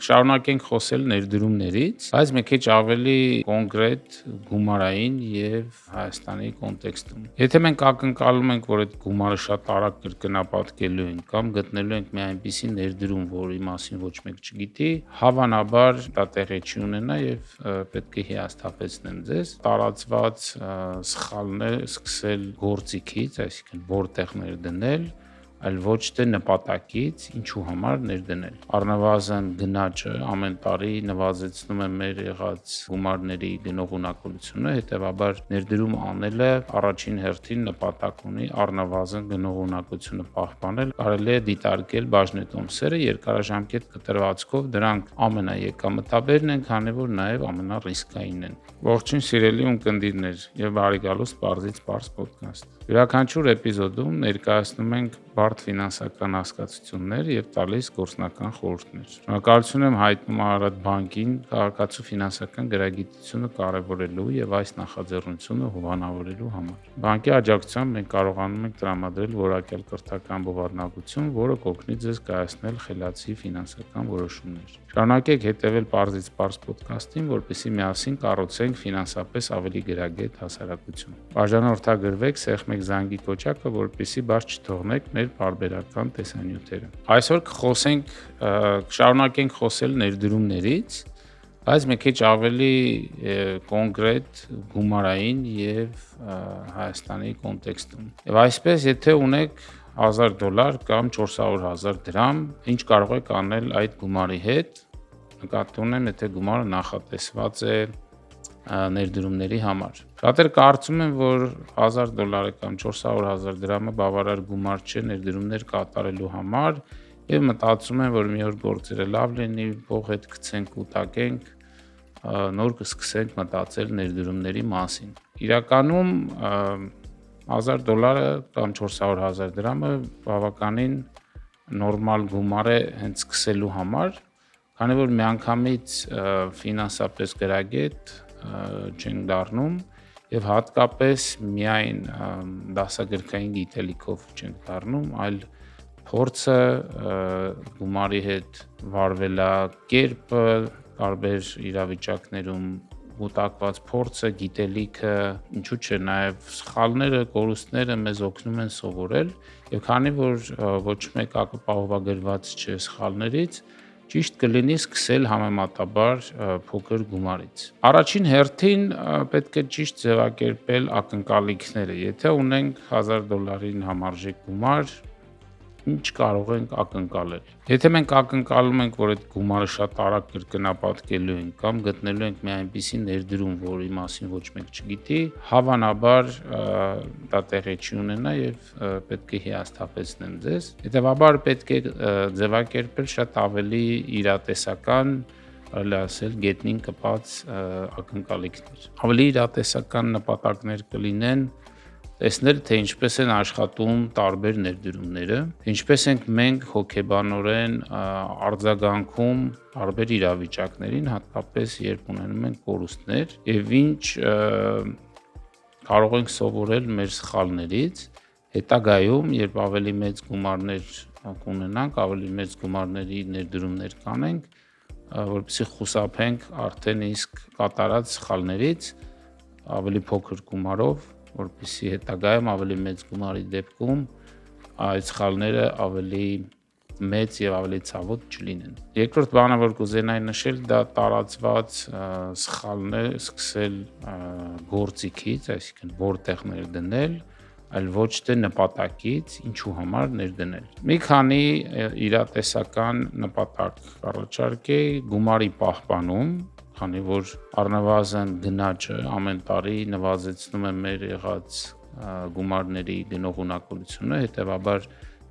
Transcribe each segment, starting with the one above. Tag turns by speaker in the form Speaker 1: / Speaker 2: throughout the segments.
Speaker 1: Շարունակենք խոսել ներդրումներից, բայց մի քիչ ավելի կոնկրետ գումարային եւ Հայաստանի կոնտեքստում։ Եթե մենք ակնկալում ենք, որ այդ գումարը շատ արագ կրկնապատկելու են կամ գտնելու ենք մի այնպիսի ներդրում, որի մասին ոչ մեկ չգիտի, հավանաբար դա տեղի չի ունենա եւ պետք է հիասթափեցնեմ ձեզ։ Տարածված սխալն է սկսել գործիքից, այսինքն որտեղ ներդնել, այլ ոչ թե նպատակից, ինչու համար ներդնել։ Առնվազն գնաճը ամեն տարի նվազեցնում է մեր եղած գումարների գնողունակությունը, հետևաբար ներդրում անելը առաջին հերթին նպատակ ունի առնվազն գնողունակությունը պահպանել։ Կարելի է դիտարկել բաժնետոմսերը երկարաժամկետ կտրվածքով, դրանք ամենաեկամտաբերն են, քանի որ նաև ամենառիսկայինն են։ Ողջույն սիրելի ունկնդիրներ եւ բարի գալուստ Պարզից Պարզ podcast։ Յուրաքանչյուր էպիզոդում ներկայացնում ենք բարդ ֆինանսական հասկացություններ եւ տալիս գործնական խորհուրդներ։ Շնորհակալություն եմ հայտնում Արարատ բանկին քաղաքացու ֆինանսական գրագիտությունը կարևորելու եւ այս նախաձեռնությունը հովանավորելու համար։ Բանկի աջակցությամբ մենք կարողանում ենք տրամադրել որակյալ կրթական բովանդակություն, որը կօգնի ձեզ կայացնել խելացի ֆինանսական որոշումներ։ Շարունակեք հետևել Պարզից Պարզ podcast-ին, որպեսզի միասին կառուցենք ֆինանսապես ավելի գրագետ հասարակություն։ Բաժանորդագրվեք, սեղմեք զանգի կոճակը, որպեսզի բաց չթողնեք մեր պարբերական տեսանյութերը։ Այսօր կշարունակենք խոսել ներդրումներից, բայց մի քիչ ավելի կոնկրետ գումարային եւ Հայաստանի կոնտեքստում։ Եվ այսպես, եթե ունեք $1000 կամ 400,000 դրամ, ինչ կարող եք անել այդ գումարի հետ, նկատի ունեմ, եթե գումարը նախատեսված է ներդրումների համար։ Շատերը կարծում են, որ $1000 կամ 400,000 դրամը բավարար գումար չէ ներդրումներ կատարելու համար եւ մտածում են, որ մի օր գործերը լավ լինի, փող հետ գցենք ու տակենք, նոր կսկսենք մտածել ներդրումների մասին։ Իրականում $1000 կամ 400,000 դրամը բավականին նորմալ գումար է հենց սկսելու համար, քանի որ միանգամից ֆինանսապես գրագետ չենք դառնում եւ հատկապես միայն դասագրքային գիտելիքով չենք դառնում, այլ փորձը, գումարի հետ վարվելակերպը, տարբեր իրավիճակներում կուտակված փորձը, գիտելիքը, ինչու՞ չէ, նաև սխալները, կորուստները մեզ օգնում են սովորել, եւ քանի որ ոչ մեկ ապահովագրված չէ սխալներից, ճիշտ կլինի սկսել համեմատաբար փոքր գումարից։ Առաջին հերթին պետք է ճիշտ ձևակերպել ակնկալիքները։ Եթե ունենք $1000-ին համարժեք գումար, ինչ կարող ենք ակնկալել։ Եթե մենք ակնկալում ենք, որ այդ գումարը շատ արագ կրկնապատկելու են կամ գտնելու ենք մի այնպիսի ներդրում, որի մասին ոչ մեկ չգիտի, հավանաբար դա տեղի չի ունենա եւ պետք է հիասթափեցնեմ ձեզ։ Հետևաբար պետք է ձևակերպել շատ ավելի իրատեսական, կարելի ասել, գետնին կպած ակնկալիքներ։ Ավելի իրատեսական նպատակներ կլինեն տեսնել, թե ինչպես են աշխատում տարբեր ներդրումները, ինչպես ենք մենք հոգեբանորեն արձագանքում տարբեր իրավիճակներին, հատկապես երբ ունենում ենք կորուստներ, եւ ինչ կարող ենք սովորել մեր սխալներից, հետագայում, երբ ավելի մեծ գումարներ կունենանք, ավելի մեծ գումարների ներդրումներ կանենք, որպեսզի խուսափենք արդեն իսկ կատարած սխալներից ավելի փոքր գումարով, որպեսզի հետագայում ավելի մեծ գումարի դեպքում այդ սխալները ավելի մեծ եւ ավելի ցավոտ չլինեն։ Երկրորդ բանը, որ կուզենայի նշել, դա տարածված սխալն է սկսել գործիքից, այսինքն որտեղ ներդնել, այլ ոչ թե նպատակից, ինչու համար ներդնել։ Մի քանի իրատեսական նպատակ առաջարկեի գումարի պահպանում, քանի որ առնվազն գնաճը ամեն տարի նվազեցնում է մեր եղած գումարների գնողունակությունը, հետևաբար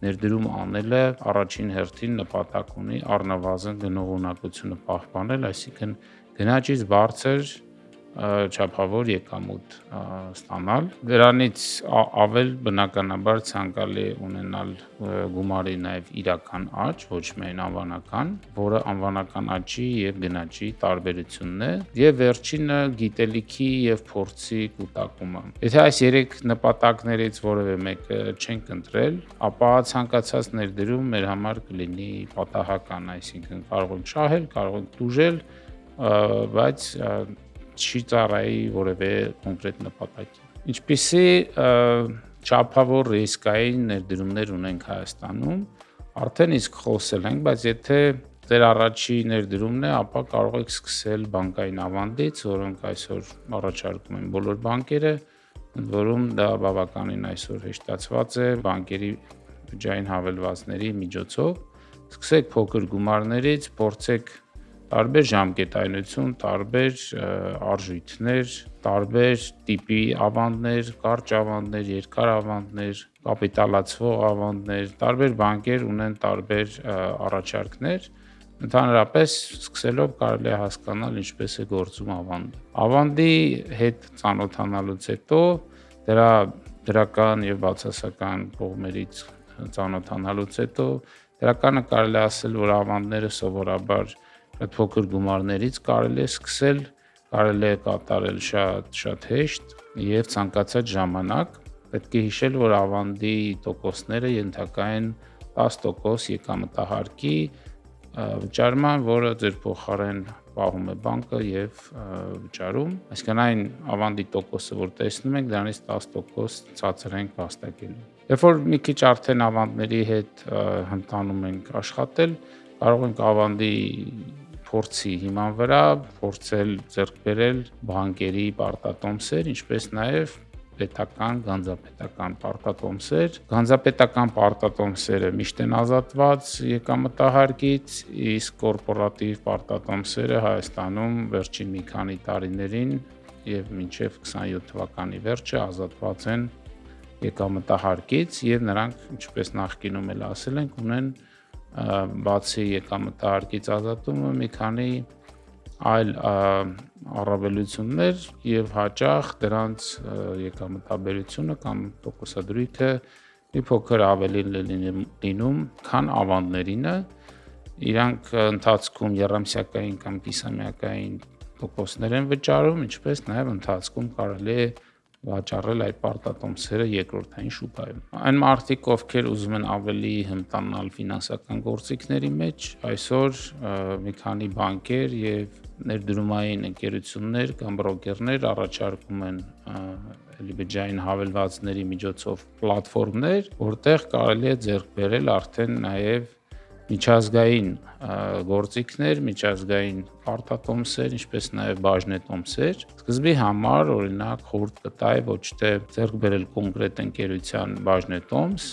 Speaker 1: ներդրում անելը առաջին հերթին նպատակ ունի առնվազն գնողունակությունը պահպանել, այսինքն գնաճից բարձր չափավոր եկամուտ ստանալ։ Դրանից ավել բնականաբար ցանկալի է ունենալ գումարի նաև իրական աճ, ոչ միայն անվանական, որը անվանական աճի եւ գնաճի տարբերությունն է, եւ վերջինը գիտելիքի եւ փորձի կուտակումը։ Եթե այս 3 նպատակներից որևէ մեկը չենք ընտրել, ապա ցանկացած ներդրում մեր համար կլինի պատահական, այսինքն կարող ենք շահել, կարող ենք տուժել, բայց չի ծառայի որևէ կոնկրետ նպատակի։ Ինչպիսի չափավոր ռիսկային ներդրումներ ունենք Հայաստանում, արդեն իսկ խոսել ենք, բայց եթե ձեր առաջի ներդրումն է, ապա կարող եք սկսել բանկային ավանդից, որոնք այսօր առաջարկում են բոլոր բանկերը, ընդ որում դա բավականին այսօր հեշտացված է բանկերի բջջային հավելվածների միջոցով։ Սկսեք փոքր գումարներից, փորձեք տարբեր ժամկետայնություն, տարբեր արժույթներ, տարբեր տիպի ավանդներ, կարճ ավանդներ, երկար ավանդներ, կապիտալացվող ավանդներ, տարբեր բանկեր ունեն տարբեր առաջարկներ, ընդհանրապես սկսելով կարելի է հասկանալ ինչպես է գործում ավանդը։ Ավանդի հետ ծանոթանալուց հետո դրա դրական եւ բացասական կողմերից ծանոթանալուց հետո դրականը կարելի է ասել, որ ավանդները սովորաբար այդ փոքր գումարներից կարելի է սկսել, կարելի է կատարել շատ հեշտ եւ ցանկացած ժամանակ։ Պետք է հիշել, որ ավանդի տոկոսները ենթակա են 10% եկամտահարկի վճարման, որը ձեր փոխարեն պահում է բանկը եւ վճարում։ Այսինքն այն ավանդի տոկոսը, որ տեսնում եք, դրանից 10% ցածր ենք վաստակելու։ Երբ որ մի քիչ արդեն ավանդների հետ հմտանում ենք աշխատել, կարող ենք ավանդի փորձի հիման վրա փորձել ձեռք բերել բանկերի պարտատոմսեր, ինչպես նաև պետական, գանձապետական պարտատոմսեր։ Գանձապետական պարտատոմսերը միշտ են ազատված եկամտահարկից, իսկ կորպորատիվ պարտատոմսերը Հայաստանում վերջին մի քանի տարիներին եւ մինչեւ 27 թվականի վերջը ազատված են եկամտահարկից եւ նրանք, ինչպես նախկինում էլ ասել ենք, ունեն բացի եկամտահարկից ազատումը մի քանի այլ առավելություններ եւ հաճախ դրանց եկամտաբերությունը կամ տոկոսադրույքը մի փոքր ավելի լինում, քան ավանդներինը։ Իրանք ընթացքում եռամսյակային կամ կիսամյակային տոկոսներ են վճարում, ինչպես նաեւ ընթացքում կարելի է վաճառել այդ պարտատոմսերը երկրորդային շուկայում։ Այն մարդիկ, ովքեր ուզում են ավելի հմտանալ ֆինանսական գործիքների մեջ, այսօր մի քանի բանկեր եւ ներդրումային ընկերություններ կամ բրոկերներ առաջարկում են բջջային հավելվածների միջոցով պլատֆորմներ, որտեղ կարելի է ձեռք բերել արդեն նաեւ միջազգային գործիքներ, միջազգային պարտատոմսեր, ինչպես նաև բաժնետոմսեր։ Սկզբի համար օրինակ խորհուրդ կտայի ոչ թե ձեռք բերել կոնկրետ ընկերության բաժնետոմս,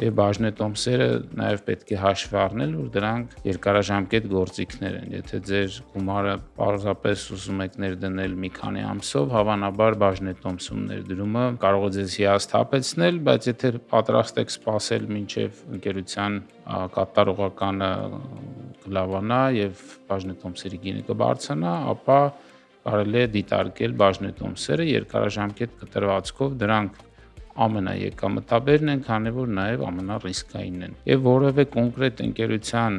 Speaker 1: եւ բաժնետոմսերը նաև պետք է հաշվի առնել, որ դրանք երկարաժամկետ գործիքներ են։ Եթե ձեր գումարը պարզապես ուզում եք ներդնել մի քանի ամսով, հավանաբար բաժնետոմսում ներդրումը կարող է ձեզ հիասթափեցնել, բայց եթե պատրաստ եք սպասել մինչև ընկերության կատարողականը կլավանա եւ բաժնետոմսերի գինը կբարձրանա, ապա կարելի է դիտարկել բաժնետոմսերը երկարաժամկետ կտրվածքով, դրանք ամենաեկամտաբերն են, քանի որ նաև ամենառիսկայինն են։ Եվ որևէ կոնկրետ ընկերության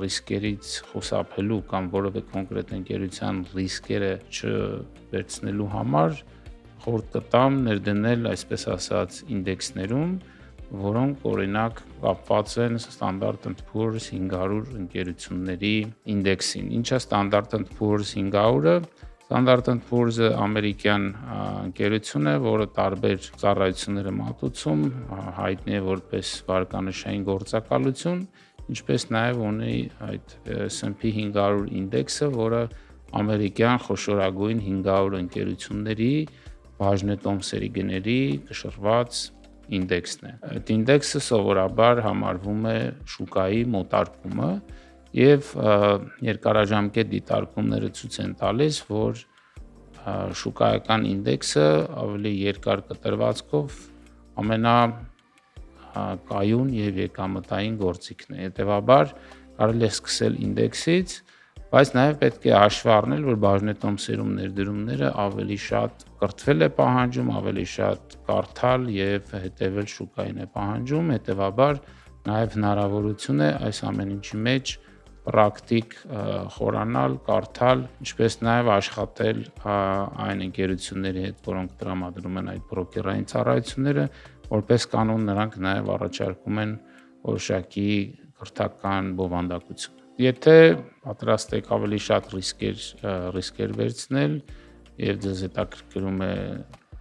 Speaker 1: ռիսկերից խուսափելու կամ որևէ կոնկրետ ընկերության ռիսկերը չվերցնելու համար խորհուրդ կտամ ներդնել այսպես ասած ինդեքսներում, որոնք օրինակ կապված են Standard & Poor's 500 ընկերությունների ինդեքսին։ Ինչ է Standard & Poor's 500-ը։ Standard & Poor's-ը ամերիկյան ընկերություն է, որը տարբեր ծառայություններ է մատուցում, հայտնի է որպես վարկանշային գործակալություն, ինչպես նաև ունի այդ S&P 500 ինդեքսը, որը ամերիկյան խոշորագույն 500 ընկերությունների բաժնետոմսերի գների կշռված ինդեքսն է։ Այդ ինդեքսը սովորաբար համարվում է շուկայի մոտարկումը եւ երկարաժամկետ դիտարկումները ցույց են տալիս, որ շուկայական ինդեքսը ավելի երկար կտրվածքով ամենակայուն եւ եկամտային գործիքն է։ Հետևաբար կարելի է սկսել ինդեքսից, Բայց նաև պետք է հաշվի առնել, որ բաժնետոմսերում ներդրումները ավելի շատ կրթվել է պահանջում, ավելի շատ կարդալ եւ հետեւել շուկային է պահանջում, հետեւաբար նաև հնարավորություն է այս ամեն ինչի մեջ պրակտիկ խորանալ, կարդալ, ինչպես նաև աշխատել այն ընկերությունների հետ, որոնք տրամադրում են այդ բրոկերային ծառայությունները, որպես կանոն նրանք նաև առաջարկում են որոշակի կրթական բովանդակություն։ Եթե պատրաստ եք ավելի շատ ռիսկեր վերցնել եւ ձեզ հետաքրքրում է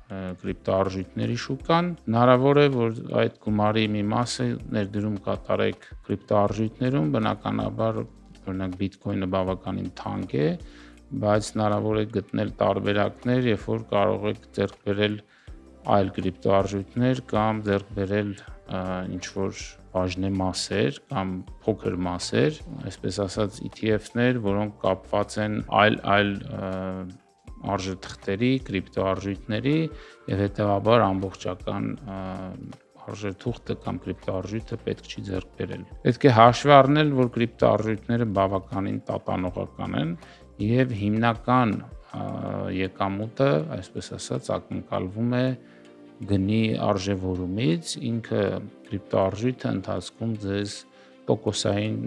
Speaker 1: կրիպտոարժույթների շուկան, հնարավոր է, որ այդ գումարի մի մասը ներդրում կատարեք կրիպտոարժույթներում, բնականաբար օրինակ բիթքոինը բավականին թանկ է, բայց հնարավոր է գտնել տարբերակներ, երբ որ կարող եք ձեռք բերել այլ կրիպտոարժույթներ կամ ձեռք բերել ինչ-որ բաժնե մասեր կամ փոքր մասեր, այսպես ասած ETF-ներ, որոնք կապված են այլ արժեթղթերի, կրիպտոարժույթների եւ հետեւաբար ամբողջական արժեթուղթը կամ կրիպտոարժույթը պետք չի ձեռք բերել։ Պետք է հաշվի առնել, որ կրիպտոարժույթները բավականին տատանողական են եւ հիմնական եկամուտը, այսպես ասած, ակնկալվում է գնի արժևորումից, ինքը կրիպտոարժույթը ընթացքում ձեզ տոկոսային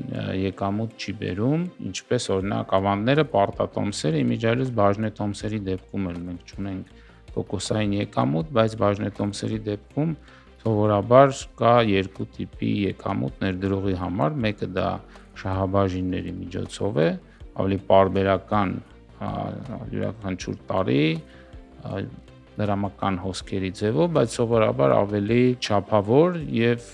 Speaker 1: եկամուտ չի բերում, ինչպես օրինակ ավանդները, պարտատոմսերը, իմիջիայլոց բաժնետոմսերի դեպքում էլ մենք ունենք տոկոսային եկամուտ, բայց բաժնետոմսերի դեպքում սովորաբար կա երկու տիպի եկամուտ ներդրողի համար, մեկը դա շահաբաժինների միջոցով է, ավելի պարբերական յուրաքանչյուր տարի դրամական հոսքերի ձևով, բայց սովորաբար ավելի չափավոր եւ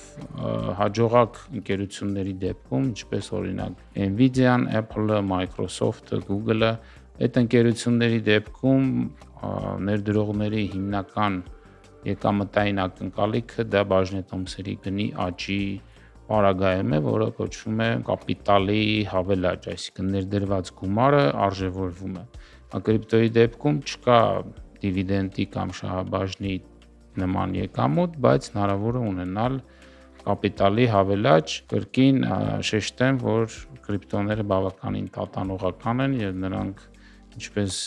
Speaker 1: հաջողակ ընկերությունների դեպքում, ինչպես օրինակ Nvidia-ն, Apple-ը, Microsoft-ը, Google-ը, այդ ընկերությունների դեպքում ներդրողների հիմնական եկամտային ակնկալիքը դա բաժնետոմսերի գնի աճի պարագայում է, որը կոչվում է կապիտալի հավելաճ, այսինքն ներդրված գումարը արժևորվում է։ Կրիպտոյի դեպքում չկա դիվիդենդի կամ շահաբաժնի նման եկամուտ, բայց հնարավոր է ունենալ կապիտալի հավելաճ, կրկին շեշտեմ, որ կրիպտոները բավականին տատանողական են եւ նրանք ինչպես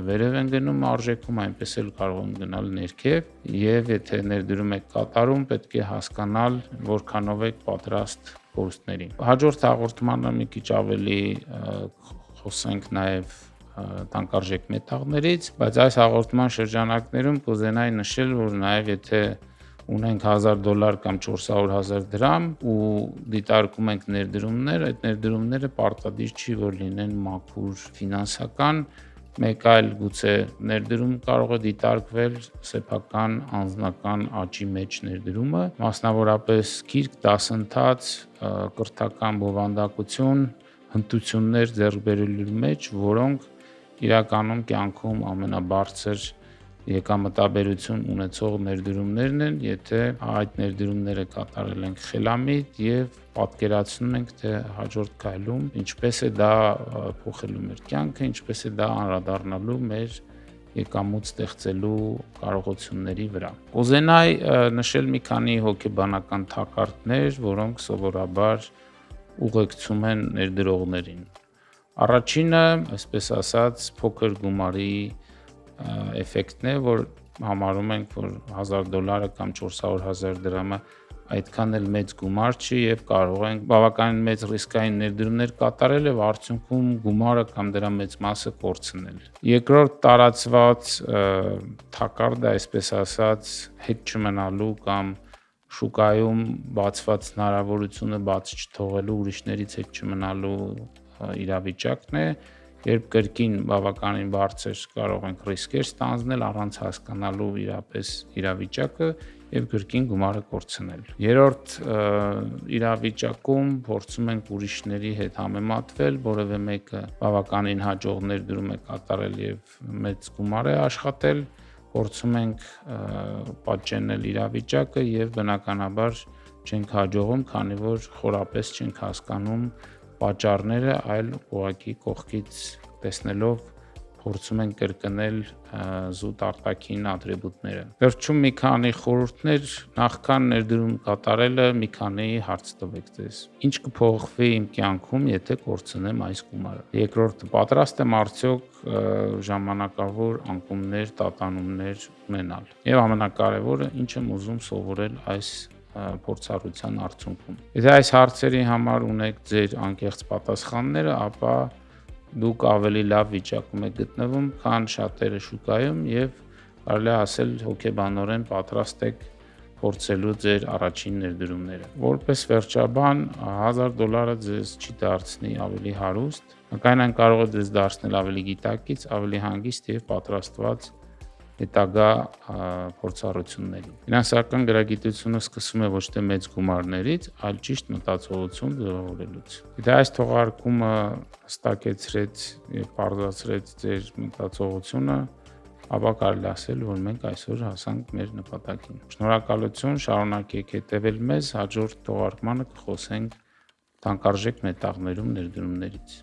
Speaker 1: վերև են գնում արժեքում, այնպես էլ կարող են գնալ ներքև եւ եթե ներդրում եք կատարում, պետք է հասկանալ որքանով եք պատրաստ կորուստներին։ Հաջորդ հաղորդմանը մի քիչ ավելի խոսենք նաեւ տանկարժեք մետաղներից, բայց այս հաղորդման շրջանակներում կուզենայի նշել, որ նաև եթե ունենք $1000 կամ 400,000 դրամ ու դիտարկում ենք ներդրումներ, այդ ներդրումները պարտադիր չի, որ լինեն մաքուր ֆինանսական, մեկ այլ գուցե ներդրում կարող է դիտարկվել սեփական անձնական աճի մեջ ներդրումը, մասնավորապես գիրք, դասընթաց, կրթական բովանդակություն, հմտություններ ձեռք բերելու մեջ, որոնք իրականում կյանքում ամենաբարձր եկամտաբերություն ունեցող ներդրումներն են, եթե այդ ներդրումները կատարել ենք խելամիտ եւ պատկերացնում ենք, թե հաջորդ քայլում ինչպես է դա փոխելու մեր կյանքը, ինչպես է դա անդրադառնալու մեր եկամուտ ստեղծելու կարողությունների վրա։ Կուզենայի նշել մի քանի հոգեբանական թակարդներ, որոնք սովորաբար ուղեկցում են ներդրողներին։ Առաջինը, այսպես ասած, փոքր գումարի էֆեկտն է, որ համարում ենք, որ $1000 կամ 400,000 դրամը այդքան էլ մեծ գումար չի եւ կարող ենք բավականին մեծ ռիսկային ներդրումներ կատարել եւ արդյունքում գումարը կամ դրա մեծ մասը կորցնել։ Երկրորդ տարածված թակարդը, այսպես ասած, հետ չմնալու կամ շուկայում բացված հնարավորությունը բաց չթողելու, ուրիշներից հետ չմնալու իրավիճակն է, երբ կրկին բավականին բարձր կարող ենք ռիսկեր ստանձնել առանց հասկանալու իրապես իրավիճակը եւ կրկին գումարը կորցնել։ Երրորդ իրավիճակում փորձում ենք ուրիշների հետ համեմատվել, որևէ մեկը բավականին հաջող ներդրում է կատարել եւ մեծ գումար է աշխատել, փորձում ենք պատճենել իրավիճակը եւ բնականաբար չենք հաջողում, քանի որ խորապես չենք հասկանում պատճառները, այլ ուղղակի կողքից տեսնելով փորձում ենք կրկնել զուտ արտաքին ատրիբուտները։ Վերջում մի քանի խորհուրդներ, նախքան ներդրում կատարելը մի քանի հարց տվեք ձեզ։ Ինչ կփոխվի իմ կյանքում, եթե կորցնեմ այս գումարը։ Երկրորդը, պատրաստ եմ արդյոք ժամանակավոր անկումներ, տատանումներ ունենալ։ Եվ ամենակարևորը, ինչ եմ ուզում սովորել այս փորձառության արդյունքում։ Եթե այս հարցերի համար ունեք ձեր անկեղծ պատասխանները, ապա դուք ավելի լավ վիճակում եք գտնվում, քան շատերը շուկայում եւ կարելի է ասել հոգեբանորեն պատրաստ եք փորձելու ձեր առաջին ներդրումները։ Որպես վերջաբան, $1000 ձեզ չի դարձնի ավելի հարուստ, այնքան կարող է ձեզ դարձնել ավելի գիտակից, ավելի հանգիստ եւ պատրաստված հետագա փորձառությունների։ Ֆինանսական գրագիտությունը սկսվում է ոչ թե մեծ գումարներից, այլ ճիշտ մտածողություն ձևավորելուց։ Եթե այս թողարկումը հստակեցրեց եւ բարձրացրեց ձեր մտածողությունը, ապա կարելի ասել, որ մենք այսօր հասանք մեր նպատակին։ Շնորհակալություն, շարունակեք հետևել մեզ, հաջորդ թողարկմանը կխոսենք թանկարժեք մետաղներում ներդրումներից։